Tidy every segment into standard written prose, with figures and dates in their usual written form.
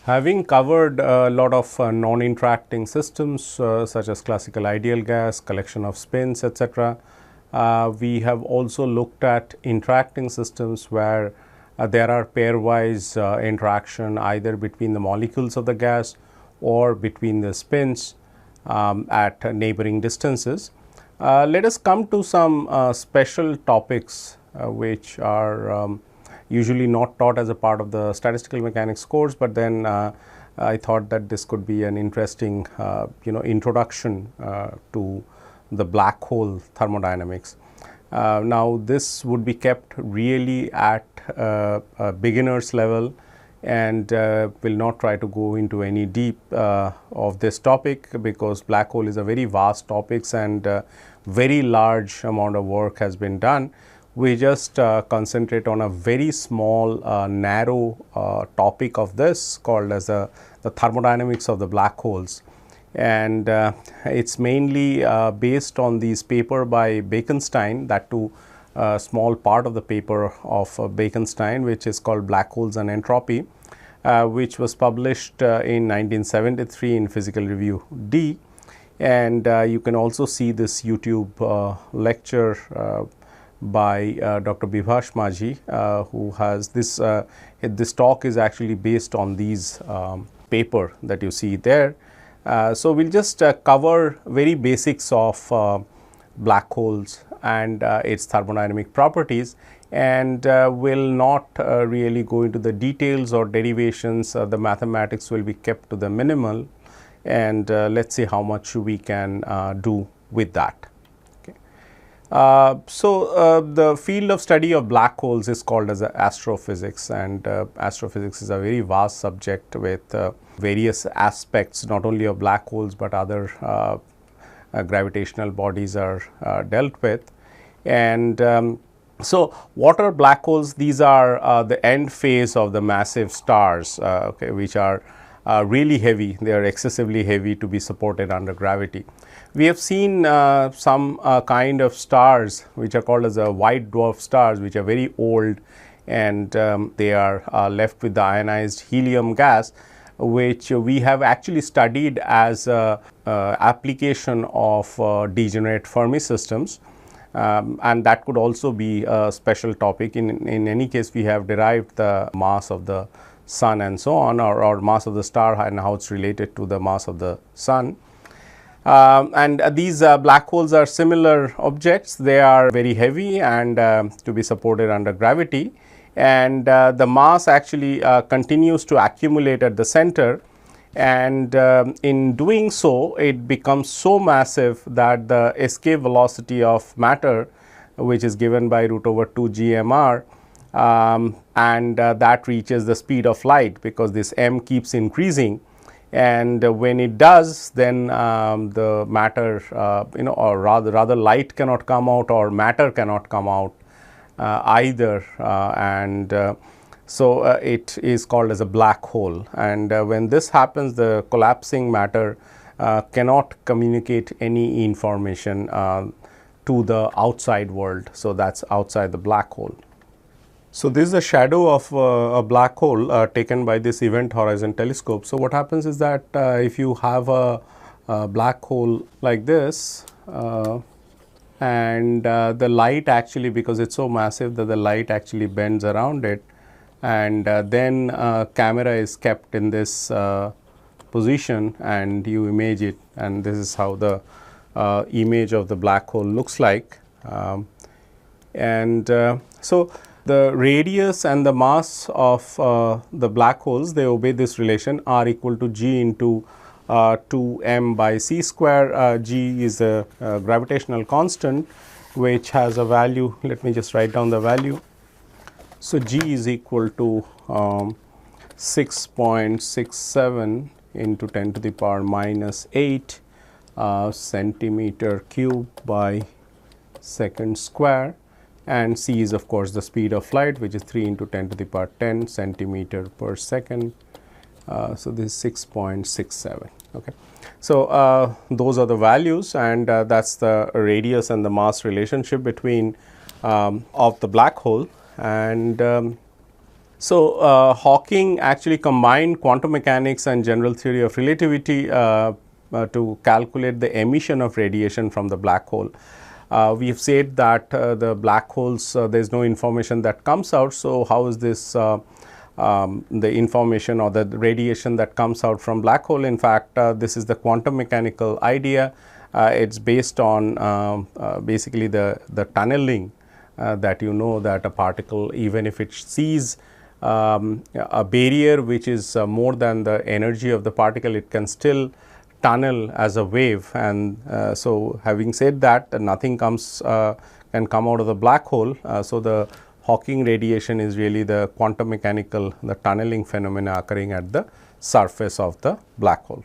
Having covered a lot of non-interacting systems such as classical ideal gas, collection of spins, etc., we have also looked at interacting systems where there are pairwise interaction either between the molecules of the gas or between the spins at neighboring distances. Let us come to some special topics which are usually not taught as a part of the statistical mechanics course, but then I thought that this could be an interesting introduction to the black hole thermodynamics. Now, this would be kept really at a beginner's level and will not try to go into any deep of this topic, because black hole is a very vast topic and very large amount of work has been done. We just concentrate on a very small narrow topic of this called as the thermodynamics of the black holes, and it's mainly based on these paper by Bekenstein, that too a small part of the paper of Bekenstein, which is called Black Holes and Entropy, which was published in 1973 in Physical Review D. And you can also see this YouTube lecture by Dr. Bibhash Majhi, who has this, this talk is actually based on these paper that you see there. So, we will just cover very basics of black holes and its thermodynamic properties, and will not really go into the details or derivations. The mathematics will be kept to the minimal, and let us see how much we can do with that. The field of study of black holes is called as astrophysics, and astrophysics is a very vast subject with various aspects, not only of black holes, but other gravitational bodies are dealt with. And so, what are black holes? These are the end phase of the massive stars, which are really heavy. They are excessively heavy to be supported under gravity. We have seen some kind of stars which are called as white dwarf stars, which are very old, and they are left with the ionized helium gas, which we have actually studied as a application of degenerate Fermi systems, and that could also be a special topic. In any case, we have derived the mass of the sun and so on, or mass of the star and how it is related to the mass of the sun. And these black holes are similar objects. They are very heavy and to be supported under gravity, and the mass actually continues to accumulate at the center, and in doing so it becomes so massive that the escape velocity of matter, which is given by root over 2 gmr, and that reaches the speed of light, because this m keeps increasing. And when it does, then the matter or rather light cannot come out or matter cannot come out either, and so it is called as a black hole. And when this happens, the collapsing matter cannot communicate any information to the outside world. So, that is outside the black hole. So, this is a shadow of a black hole taken by this Event Horizon Telescope. So, what happens is that if you have a black hole like this, and the light actually, because it is so massive that the light actually bends around it, and then camera is kept in this position and you image it, and this is how the image of the black hole looks like. So, the radius and the mass of the black holes, they obey this relation, r equal to g into 2m by c square. G is a gravitational constant which has a value. Let me just write down the value. So, g is equal to 6.67 into 10 to the power minus 8 centimeter cube by second square, and c is of course the speed of light, which is 3 into 10 to the power 10 centimeter per second. So, this is 6.67. Okay. So, those are the values, and that is the radius and the mass relationship between of the black hole. And So, Hawking actually combined quantum mechanics and general theory of relativity to calculate the emission of radiation from the black hole. We have said that the black holes, there is no information that comes out. So, how is this the information or the radiation that comes out from black hole? In fact, this is the quantum mechanical idea. It's based on basically the tunneling that you know that a particle, even if it sees a barrier which is more than the energy of the particle, it can still tunnel as a wave. And so, having said that, nothing comes can come out of the black hole. So, the Hawking radiation is really the quantum mechanical, the tunneling phenomena occurring at the surface of the black hole.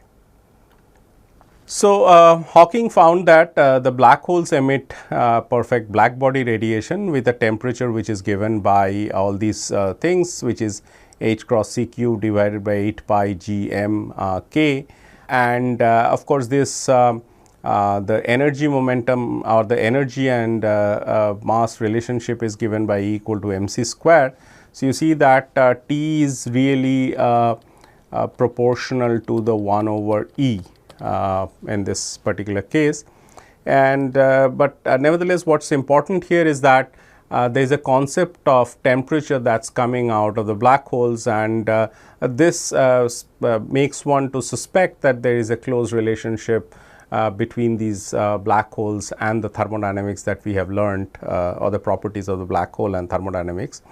So, Hawking found that the black holes emit perfect black body radiation with a temperature which is given by all these things, which is h cross c cube divided by 8 pi g m k. And of course, this the energy momentum or the energy and mass relationship is given by E equal to mc square. So, you see that T is really proportional to the 1 over E in this particular case. And but nevertheless, what is important here is that there is a concept of temperature that is coming out of the black holes, and this makes one to suspect that there is a close relationship between these black holes and the thermodynamics that we have learned, or the properties of the black hole and thermodynamics.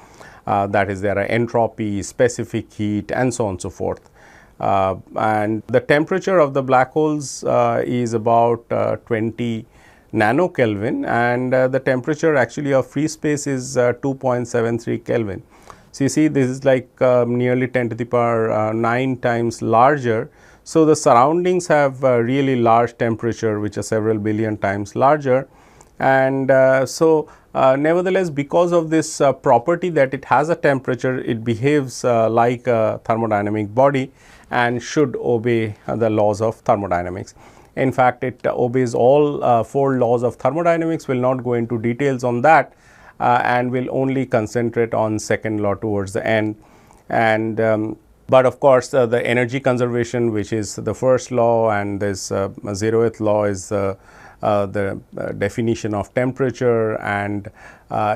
That is, there are entropy, specific heat, and so on and so forth. And the temperature of the black holes is about 20 nanokelvin, and the temperature actually of free space is 2.73 Kelvin. So, you see this is like nearly 10 to the power 9 times larger. So, the surroundings have really large temperature, which are several billion times larger. And nevertheless, because of this property that it has a temperature, it behaves like a thermodynamic body and should obey the laws of thermodynamics. In fact, it obeys all 4 laws of thermodynamics. Will not go into details on that and will only concentrate on second law towards the end. And but of course, the energy conservation, which is the first law, and this 0th law is the definition of temperature, and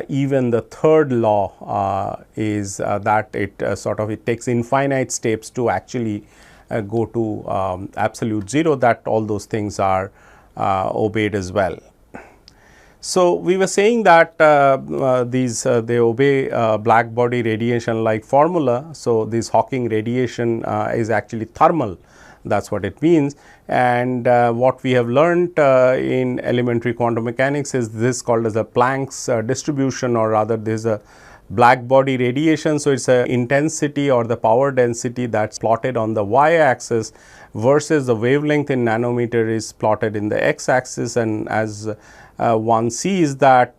even the third law is that it sort of it takes infinite steps to actually go to absolute zero, that all those things are obeyed as well. So, we were saying that they obey black body radiation like formula. So, this Hawking radiation is actually thermal, that is what it means. And what we have learned in elementary quantum mechanics is this called as a Planck's distribution, or rather this is a black body radiation. So, it is a intensity or the power density that is plotted on the y axis versus the wavelength in nanometer is plotted in the x axis. And as one sees that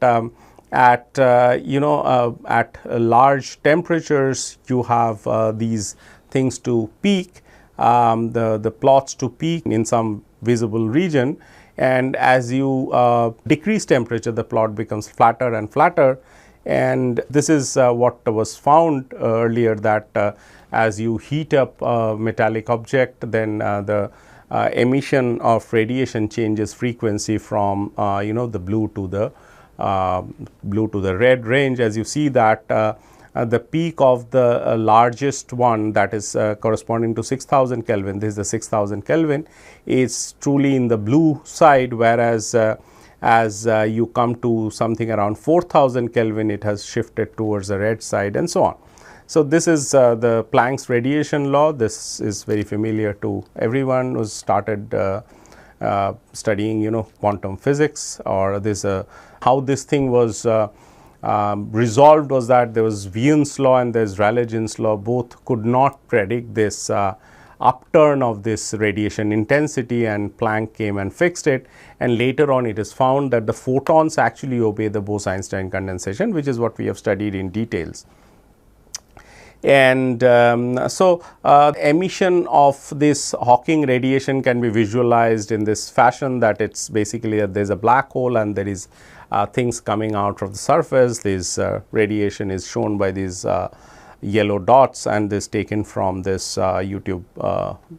at at large temperatures you have these things to peak, the plots to peak in some visible region, and as you decrease temperature, the plot becomes flatter and flatter. And this is what was found earlier, that as you heat up a metallic object, then the emission of radiation changes frequency from the blue to the red range. As you see that the peak of the largest one, that is corresponding to 6000 Kelvin, this is the 6000 Kelvin, is truly in the blue side, whereas as you come to something around 4000 Kelvin, it has shifted towards the red side, and so on. So, this is the Planck's radiation law. This is very familiar to everyone who started studying quantum physics, or this how this thing was resolved was that there was Wien's law and there is Rayleigh-Jean's law. Both could not predict this upturn of this radiation intensity, and Planck came and fixed it. And later on, it is found that the photons actually obey the Bose-Einstein condensation, which is what we have studied in details. And emission of this Hawking radiation can be visualized in this fashion, that it's basically there is a black hole and there is things coming out of the surface. This radiation is shown by these yellow dots, and this taken from this YouTube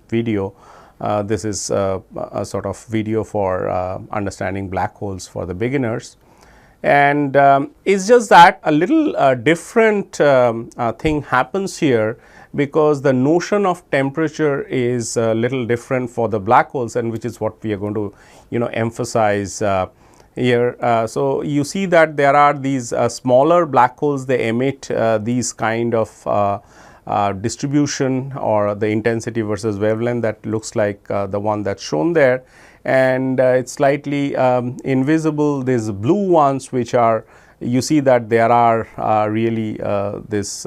video. This is a sort of video for understanding black holes for the beginners. And it's just that a little different thing happens here, because the notion of temperature is a little different for the black holes, and which is what we are going to emphasize here. So, you see that there are these smaller black holes, they emit these kind of distribution or the intensity versus wavelength that looks like the one that's shown there, and it's slightly invisible. These blue ones, which are, you see that there are really this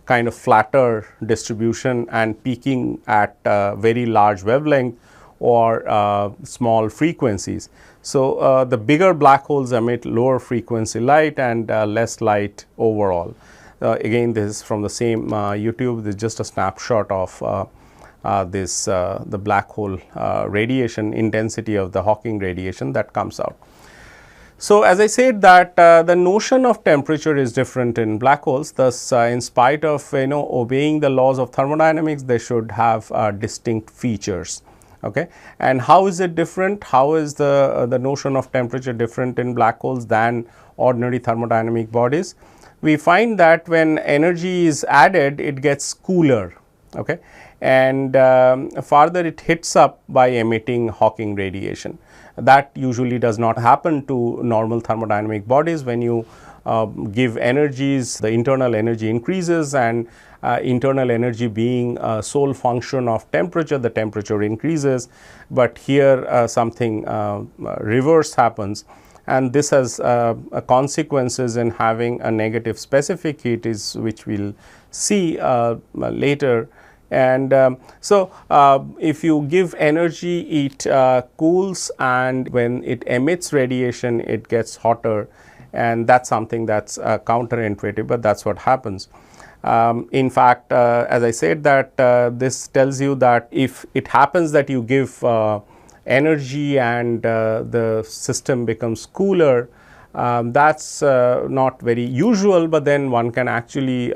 kind of flatter distribution and peaking at very large wavelength or small frequencies. So, the bigger black holes emit lower frequency light and less light overall. Again, this is from the same YouTube. This is just a snapshot of the black hole radiation intensity of the Hawking radiation that comes out. So, as I said that the notion of temperature is different in black holes. Thus, in spite of obeying the laws of thermodynamics, they should have distinct features. Okay. And how is it different? How is the notion of temperature different in black holes than ordinary thermodynamic bodies? We find that when energy is added, it gets cooler. Okay. And further it heats up by emitting Hawking radiation. That usually does not happen to normal thermodynamic bodies. When you give energies, the internal energy increases, and internal energy being a sole function of temperature, the temperature increases. But here something reverse happens, and this has consequences in having a negative specific heat, is which we will see later. And so, if you give energy, it cools, and when it emits radiation, it gets hotter, and that's something that's counterintuitive, but that's what happens. In fact, as I said that this tells you that if it happens that you give energy and the system becomes cooler, that's not very usual, but then one can actually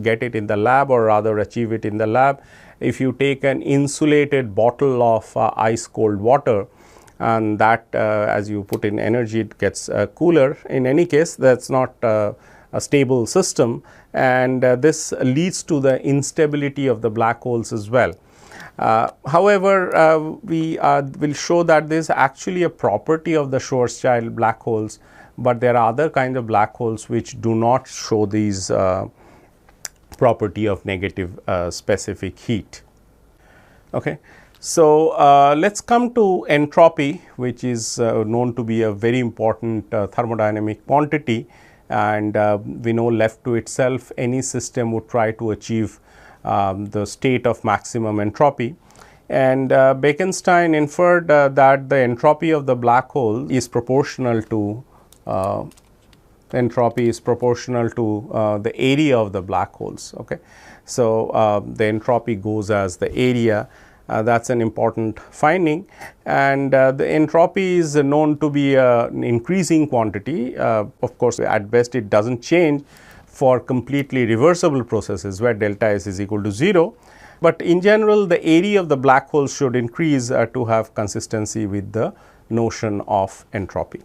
get it in the lab, or rather achieve it in the lab. If you take an insulated bottle of ice cold water, and that as you put in energy, it gets cooler. In any case, that's not a stable system, and this leads to the instability of the black holes as well. However, we will show that this is actually a property of the Schwarzschild black holes, but there are other kinds of black holes which do not show these property of negative specific heat. Okay. So, let us come to entropy, which is known to be a very important thermodynamic quantity, and we know left to itself any system would try to achieve the state of maximum entropy. And Bekenstein inferred that the entropy of the black hole is proportional to the area of the black holes. Okay. So, the entropy goes as the area. That is an important finding, and the entropy is known to be an increasing quantity. Of course, at best it does not change for completely reversible processes where delta S is equal to 0, but in general the area of the black hole should increase to have consistency with the notion of entropy.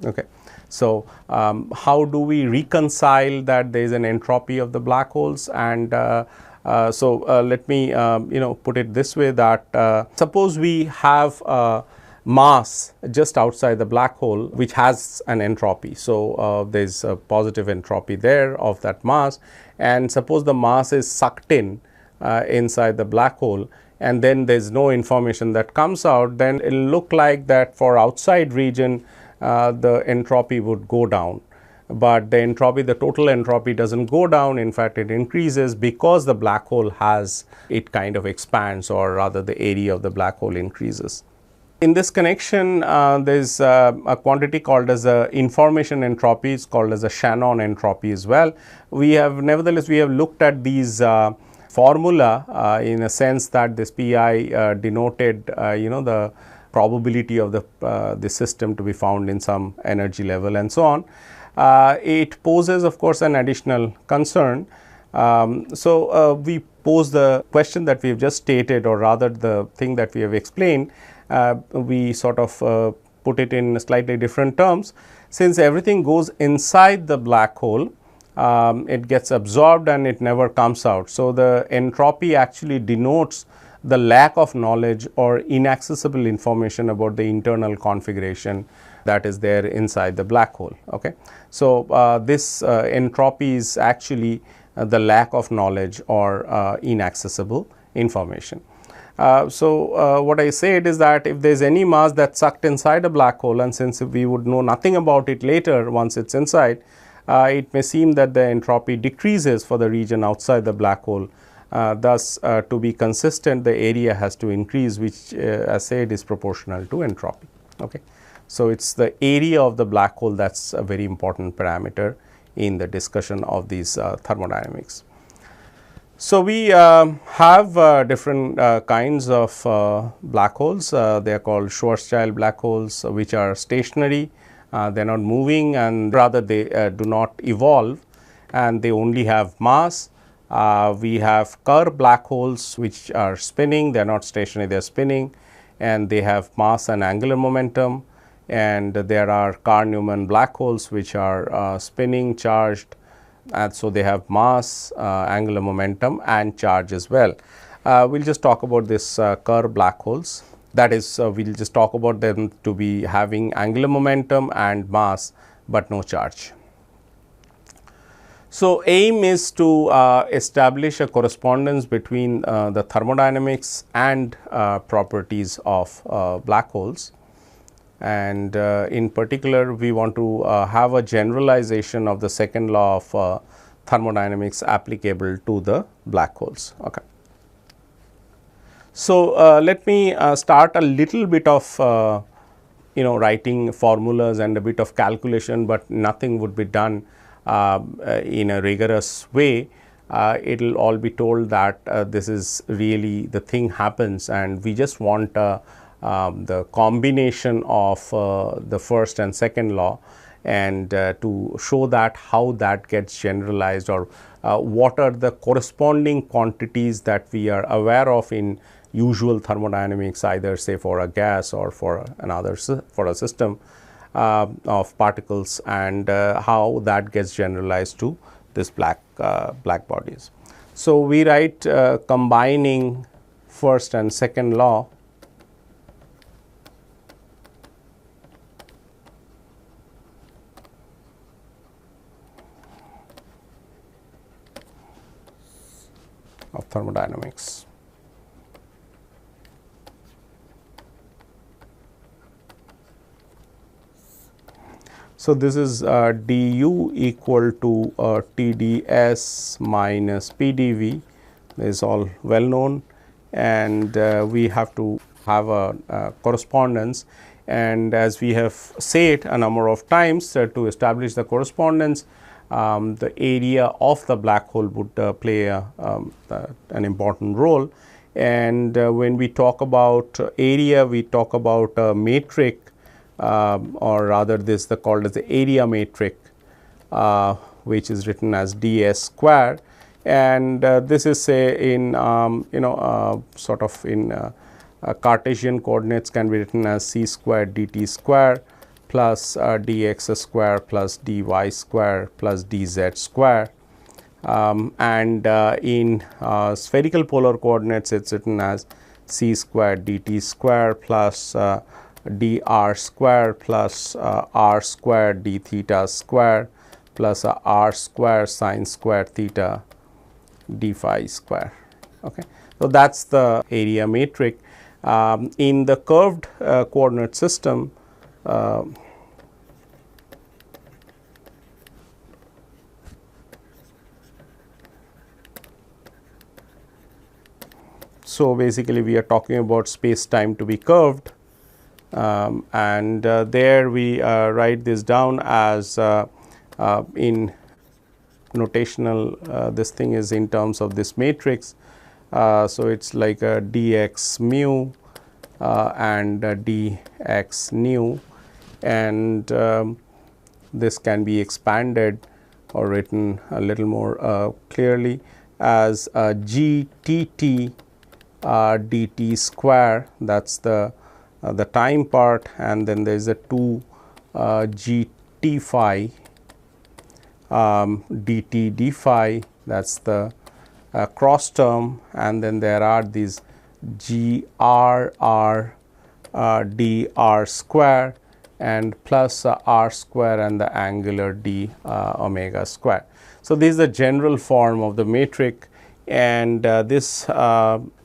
Okay. So, how do we reconcile that there is an entropy of the black holes? And let me put it this way, that suppose we have a mass just outside the black hole which has an entropy. So, there is a positive entropy there of that mass, and suppose the mass is sucked in inside the black hole, and then there is no information that comes out, then it will look like that for outside region the entropy would go down. But the entropy, the total entropy does not go down, in fact it increases, because the black hole has, it kind of expands, or rather the area of the black hole increases. In this connection, there is a quantity called as a information entropy, it is called as a Shannon entropy as well. We have nevertheless, we have looked at these formula in a sense that this Pi denoted the probability of the system to be found in some energy level and so on. It poses of course an additional concern, We pose the question that we have just stated, or rather the thing that we have explained, we sort of put it in slightly different terms. Since everything goes inside the black hole, it gets absorbed and it never comes out. So, the entropy actually denotes the lack of knowledge or inaccessible information about the internal configuration that is there inside the black hole. Okay. So, this entropy is actually the lack of knowledge or inaccessible information. What I said is that if there is any mass that is sucked inside a black hole, and since we would know nothing about it later once it is inside, it may seem that the entropy decreases for the region outside the black hole. Thus, to be consistent, the area has to increase, which as said is proportional to entropy. Okay. So, it is the area of the black hole that is a very important parameter in the discussion of these thermodynamics. So, we have different kinds of black holes. They are called Schwarzschild black holes, which are stationary. They are not moving, and rather they do not evolve, and they only have mass. We have Kerr black holes, which are spinning. They are not stationary, they are spinning, and they have mass and angular momentum. And there are Carr-Newman black holes, which are spinning, charged, and so they have mass, angular momentum and charge as well. We will just talk about this Kerr black holes. That is, we will just talk about them to be having angular momentum and mass, but no charge. So, aim is to establish a correspondence between the thermodynamics and properties of black holes. And in particular, we want to have a generalization of the second law of thermodynamics applicable to the black holes. Okay. So, let me start a little bit of writing formulas and a bit of calculation, but nothing would be done in a rigorous way. It will all be told that this is really the thing happens, and we just want the combination of the first and second law, and to show that how that gets generalized, or what are the corresponding quantities that we are aware of in usual thermodynamics, either say for a gas or for another for a system of particles, and how that gets generalized to this black bodies. So, we write combining first and second law of thermodynamics. So, this is du equal to TdS minus PdV. This is all well known, and we have to have a correspondence, and as we have said a number of times, to establish the correspondence, the area of the black hole would play an important role. And when we talk about area, we talk about a metric, or rather this is called as the area metric, which is written as ds square, and this is say in sort of in Cartesian coordinates can be written as c square dt square plus dx square plus dy square plus dz square, and in spherical polar coordinates it is written as c square dt square plus dr square plus r square d theta square plus r square sine square theta d phi square. Okay. So, that is the area metric. In the curved coordinate system, so basically we are talking about space time to be curved, and there we write this down as in notational, this thing is in terms of this matrix. So, it is like a dx mu and dx nu, and this can be expanded or written a little more clearly as GTT dt square, that is the time part, and then there is a 2 GT phi dt d phi, that is the cross term, and then there are these GRR dr square and plus r square and the angular d omega square. So, this is the general form of the metric, and this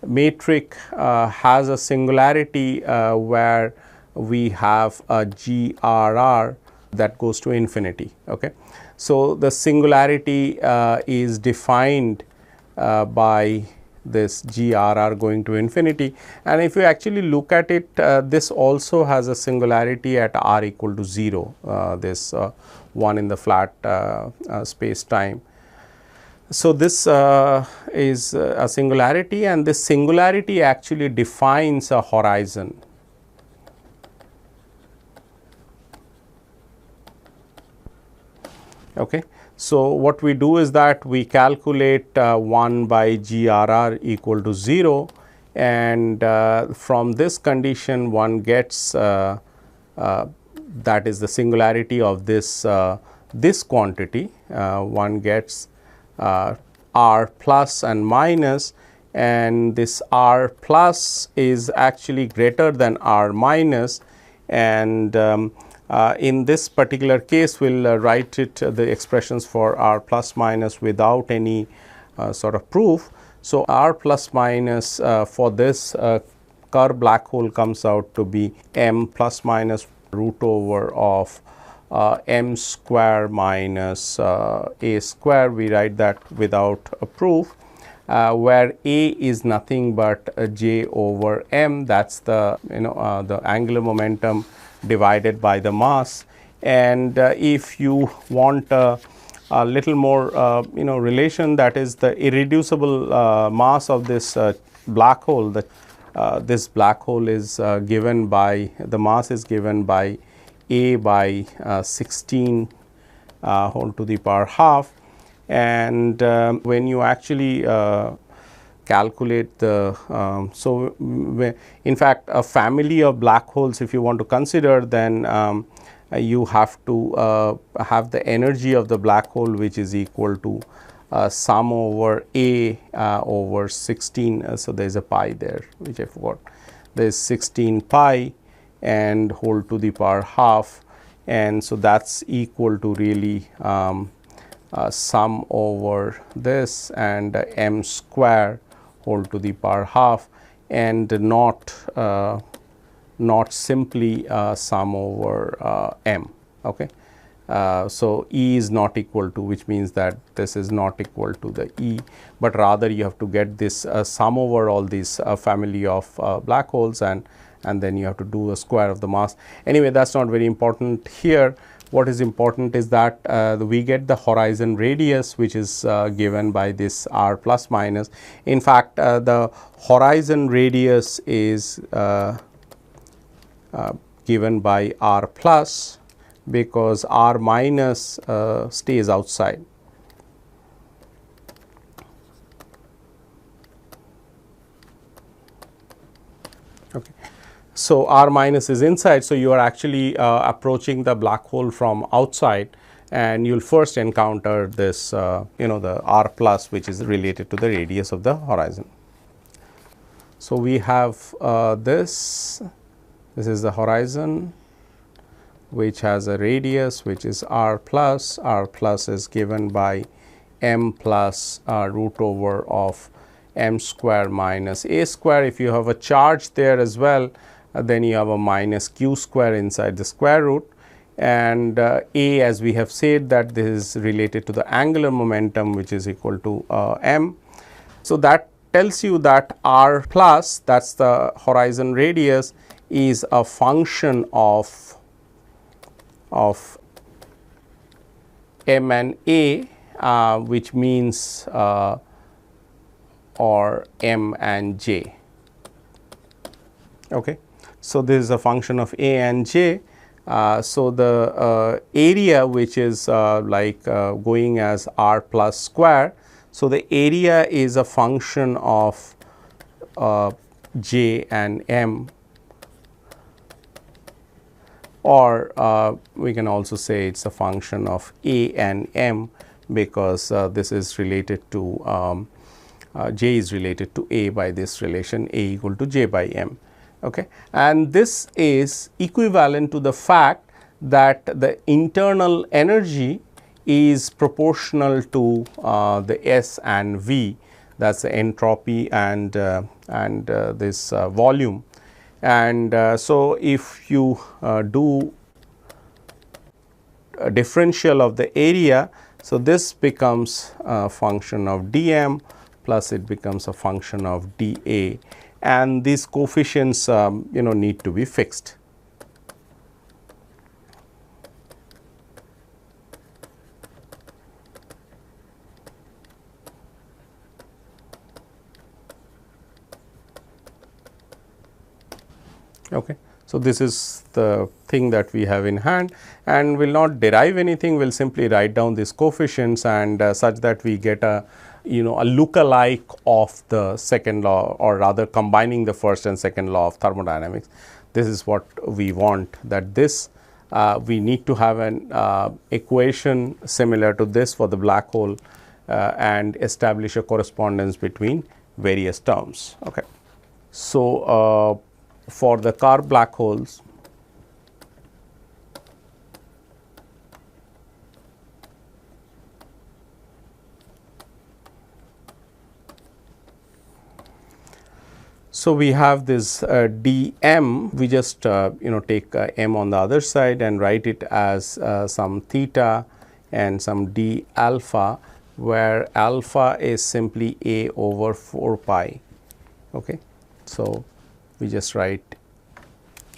metric has a singularity where we have a GRR that goes to infinity. Okay. So, the singularity is defined by this GRR going to infinity, and if you actually look at it, this also has a singularity at r equal to 0, this one in the flat space time. So, this is a singularity, and this singularity actually defines a horizon. Okay. So, what we do is that we calculate 1 by GRR equal to 0, and from this condition one gets that is the singularity of this this quantity, one gets r plus and minus, and this r plus is actually greater than r minus, and in this particular case we will write it the expressions for r plus minus without any sort of proof. So, r plus minus for this Kerr black hole comes out to be m plus minus root over of m square minus a square. We write that without a proof, where a is nothing but j over m, that is the the angular momentum divided by the mass. And if you want a little more relation, that is the irreducible mass of this black hole, that this black hole is given by, the mass is given by a by 16 whole to the power half, and when you actually calculate the so in fact a family of black holes if you want to consider, then you have to have the energy of the black hole which is equal to sum over a over 16. So, there is a pi there which I forgot, there is 16 pi and whole to the power half, and so that is equal to really sum over this and m square whole to the power half, and not simply sum over m. Okay. So, E is not equal to, which means that this is not equal to the E, but rather you have to get this sum over all these family of black holes, and then you have to do a square of the mass. Anyway, that is not very important here. What is important is that we get the horizon radius which is given by this r plus minus. In fact, the horizon radius is given by r plus, because r minus stays outside. Okay. So, r minus is inside. So, you are actually approaching the black hole from outside, and you will first encounter this the r plus, which is related to the radius of the horizon. So, we have this is the horizon which has a radius which is r plus is given by m plus root over of m square minus a square. If you have a charge there as well, then you have a minus q square inside the square root, and a, as we have said, that this is related to the angular momentum which is equal to m. So, that tells you that r plus, that is the horizon radius, is a function of m and a, which means or m and j. Okay. So, this is a function of a and j, So the area which is going as r plus square. So the area is a function of j and m, or we can also say it's a function of a and m, because this is related to j is related to a by this relation a equal to j by m. Okay. And this is equivalent to the fact that the internal energy is proportional to the S and V, that is the entropy and this volume. And so if you do a differential of the area, so this becomes a function of dm plus it becomes a function of dA, and these coefficients need to be fixed. Okay. So, this is the thing that we have in hand, and we will not derive anything, we will simply write down these coefficients, and such that we get a a look-alike of the second law, or rather combining the first and second law of thermodynamics. This is what we want, that this we need to have an equation similar to this for the black hole and establish a correspondence between various terms. Okay. So, for the car black holes, so we have this dm, we just take m on the other side and write it as some theta and some d alpha, where alpha is simply a over 4 pi. Okay. So, we just write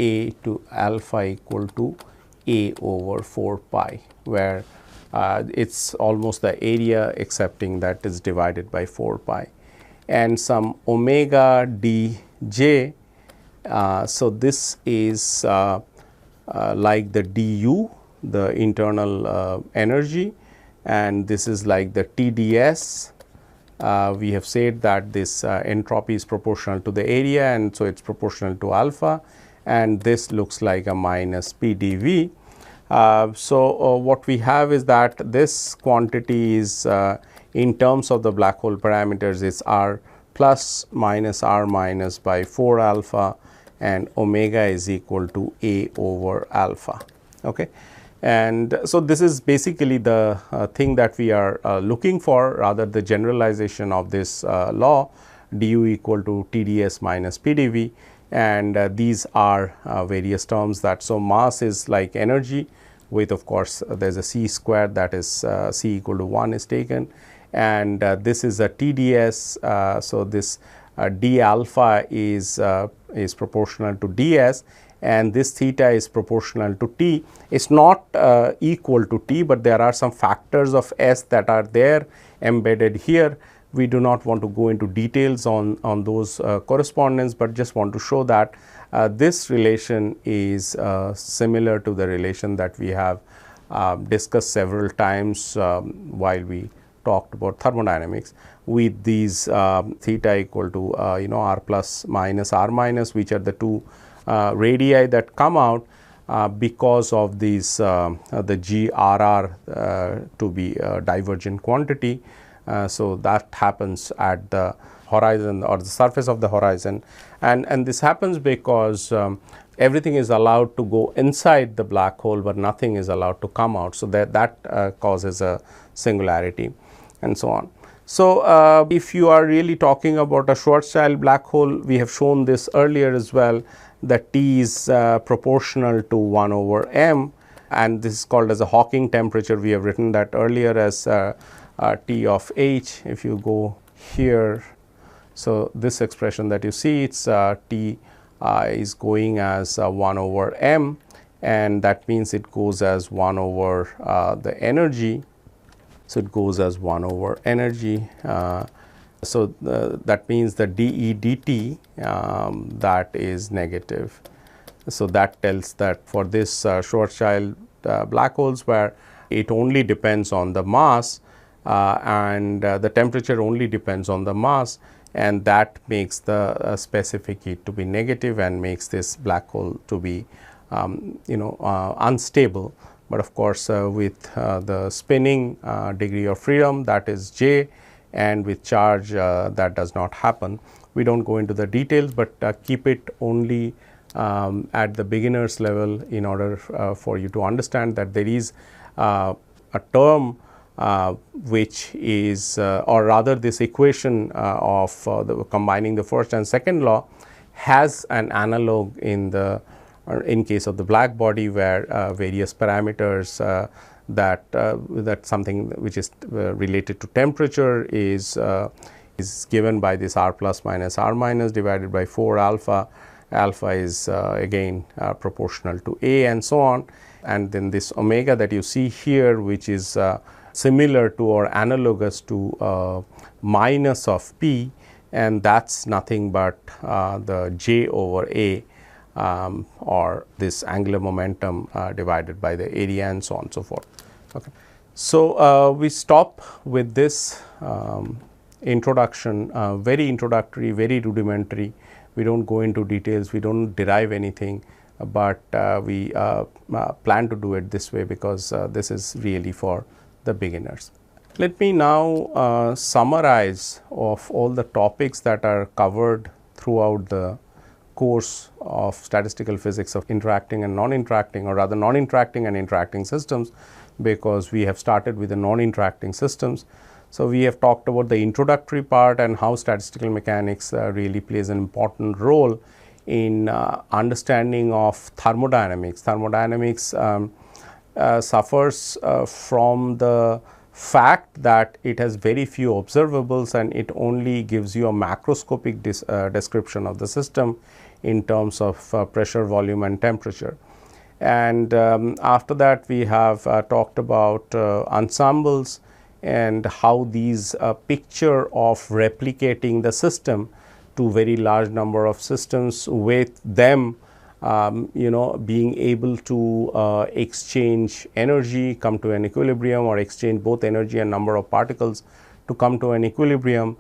a to alpha equal to a over 4 pi, where it is almost the area excepting that is divided by 4 pi, and some omega dj. So, this is like the du, the internal energy, and this is like the TDS. We have said that this entropy is proportional to the area, and so it is proportional to alpha, and this looks like a minus PDV. So, what we have is that this quantity is in terms of the black hole parameters is r plus minus r minus by 4 alpha, and omega is equal to a over alpha. Okay. And so, this is basically the thing that we are looking for, rather the generalization of this law, du equal to TdS minus PDV, and these are various terms that. So, mass is like energy with, of course, there is a c square, that is c equal to 1 is taken, and this is a TdS. So, this d alpha is proportional to ds, and this theta is proportional to t. It is not equal to t, but there are some factors of s that are there embedded here. We do not want to go into details on those correspondence, but just want to show that this relation is similar to the relation that we have discussed several times while we talked about thermodynamics, with these theta equal to r plus minus r minus, which are the two radii that come out because of these the GRR to be a divergent quantity. So, that happens at the horizon or the surface of the horizon, and this happens because everything is allowed to go inside the black hole, but nothing is allowed to come out. So, that causes a singularity and so on. So, if you are really talking about a Schwarzschild black hole, we have shown this earlier as well, that T is proportional to 1 over m, and this is called as a Hawking temperature. We have written that earlier as T of H. If you go here, so this expression that you see, it's T is going as 1 over m, and that means it goes as 1 over the energy. So, it goes as 1 over energy. So, that means the dE dt that is negative. So, that tells that for this Schwarzschild black holes, where it only depends on the mass and the temperature only depends on the mass, and that makes the specific heat to be negative and makes this black hole to be unstable. But of course, with the spinning degree of freedom, that is J, and with charge that does not happen. We do not go into the details, but keep it only at the beginners level in order for you to understand that there is a term which is or rather this equation of combining the first and second law has an analog in the in case of the black body, where various parameters that something which is related to temperature is given by this r plus minus r minus divided by 4 alpha. Alpha is again proportional to A, and so on, and then this omega that you see here, which is similar to or analogous to minus of P, and that is nothing but the J over A or this angular momentum divided by the area, and so on and so forth. Okay. So, we stop with this introduction, very introductory, very rudimentary. We do not go into details, we do not derive anything, but we plan to do it this way because this is really for the beginners. Let me now summarize of all the topics that are covered throughout the course of statistical physics of interacting and non-interacting, or rather non-interacting and interacting systems, because we have started with the non-interacting systems. So, we have talked about the introductory part and how statistical mechanics really plays an important role in understanding of thermodynamics. Thermodynamics suffers from the fact that it has very few observables and it only gives you a macroscopic description of the system in terms of pressure, volume and temperature. And after that, we have talked about ensembles and how these picture of replicating the system to very large number of systems, with them being able to exchange energy, come to an equilibrium, or exchange both energy and number of particles to come to an equilibrium,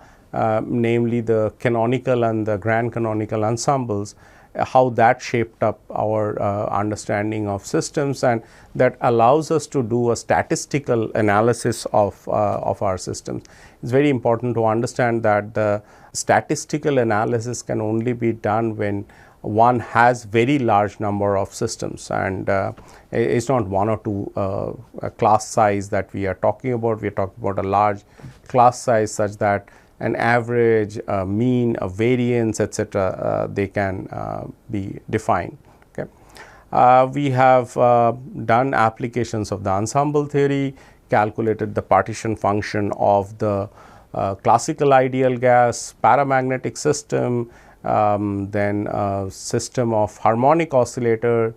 namely the canonical and the grand canonical ensembles, how that shaped up our understanding of systems, and that allows us to do a statistical analysis of our systems. It is very important to understand that the statistical analysis can only be done when one has very large number of systems, and it is not one or two class size that we are talking about. We are talking about a large class size such that an average, a mean, a variance, etc., they can be defined. Okay. We have done applications of the ensemble theory, calculated the partition function of the classical ideal gas, paramagnetic system, then system of harmonic oscillators,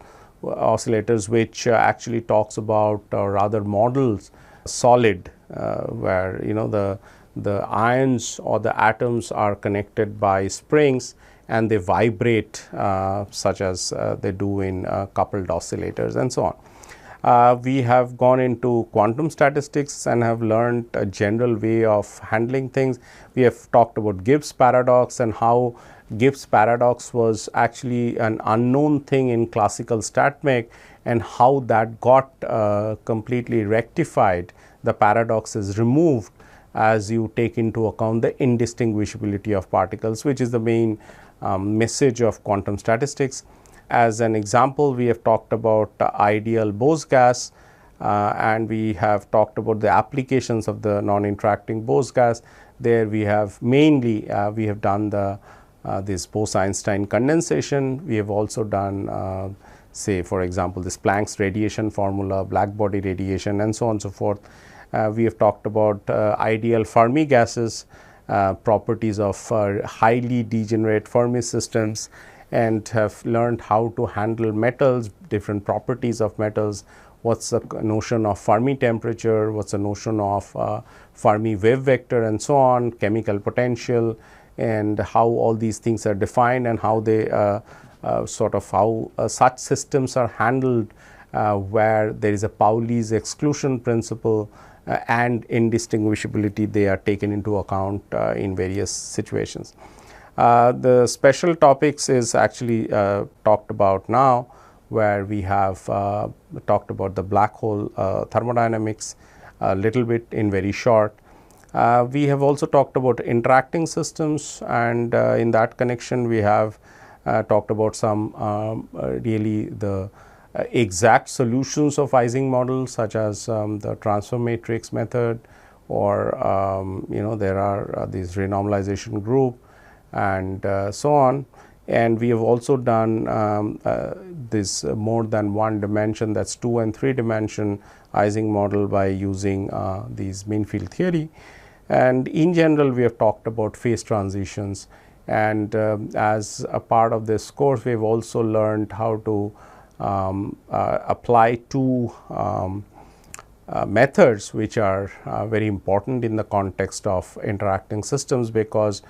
which actually talks about or rather models solid, where the ions or the atoms are connected by springs and they vibrate such as they do in coupled oscillators and so on. We have gone into quantum statistics and have learned a general way of handling things. We have talked about Gibbs paradox and how Gibbs paradox was actually an unknown thing in classical StatMech, and how that got completely rectified. The paradox is removed as you take into account the indistinguishability of particles, which is the main message of quantum statistics. As an example, we have talked about ideal Bose gas, and we have talked about the applications of the non-interacting Bose gas. There we have mainly we have done the this Bose-Einstein condensation. We have also done say for example this Planck's radiation formula, black body radiation, and so on and so forth. We have talked about ideal Fermi gases, properties of highly degenerate Fermi systems, and have learned how to handle metals, different properties of metals, what's the notion of Fermi temperature, what's the notion of Fermi wave vector, and so on, chemical potential, and how all these things are defined and how they sort of how such systems are handled where there is a Pauli's exclusion principle and indistinguishability, they are taken into account in various situations. The special topics is actually talked about now, where we have talked about the black hole thermodynamics a little bit in very short. We have also talked about interacting systems, and in that connection we have talked about some really the exact solutions of Ising models, such as the transfer matrix method, or there are these renormalization group and so on. And we have also done this more than one dimension, that's 2 and 3 dimension Ising model by using these mean field theory. And in general we have talked about phase transitions, and as a part of this course we have also learned how to apply 2 methods which are very important in the context of interacting systems, because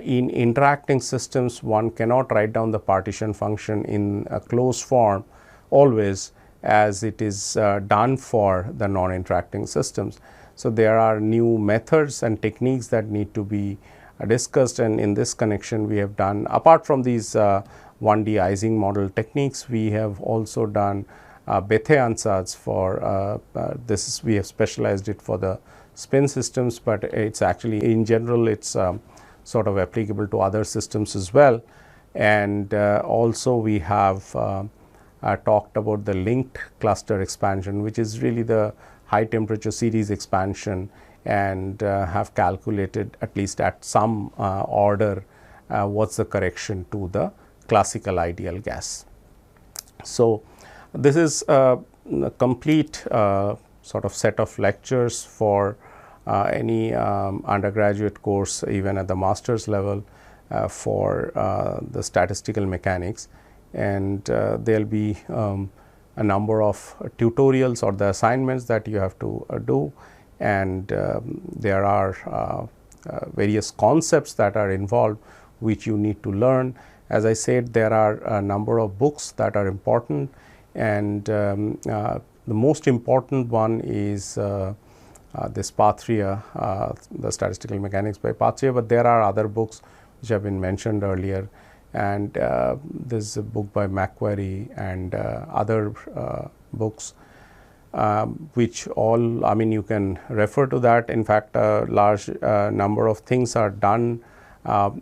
in interacting systems one cannot write down the partition function in a closed form always, as it is done for the non-interacting systems. So, there are new methods and techniques that need to be discussed, and in this connection we have done, apart from these 1D Ising model techniques, we have also done Bethe ansatz for this. We have specialized it for the spin systems, but it's actually in general it's sort of applicable to other systems as well. And also we have talked about the linked cluster expansion, which is really the high temperature series expansion, and have calculated at least at some order what's the correction to the classical ideal gas. So, this is a complete sort of set of lectures for any undergraduate course, even at the master's level, for the statistical mechanics, and there will be a number of tutorials or the assignments that you have to do, and there are various concepts that are involved which you need to learn. As I said, there are a number of books that are important, and the most important one is this Pathria, the Statistical Mechanics by Pathria, but there are other books which have been mentioned earlier, and this is a book by Macquarie and other books which all, I mean, you can refer to that. In fact, a large number of things are done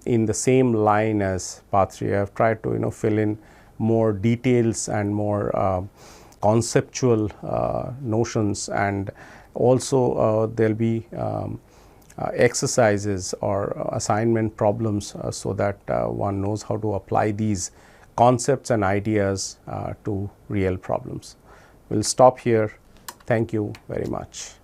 in the same line as Pathria. I have tried to fill in more details and more conceptual notions, and also there will be exercises or assignment problems so that one knows how to apply these concepts and ideas to real problems. We will stop here. Thank you very much.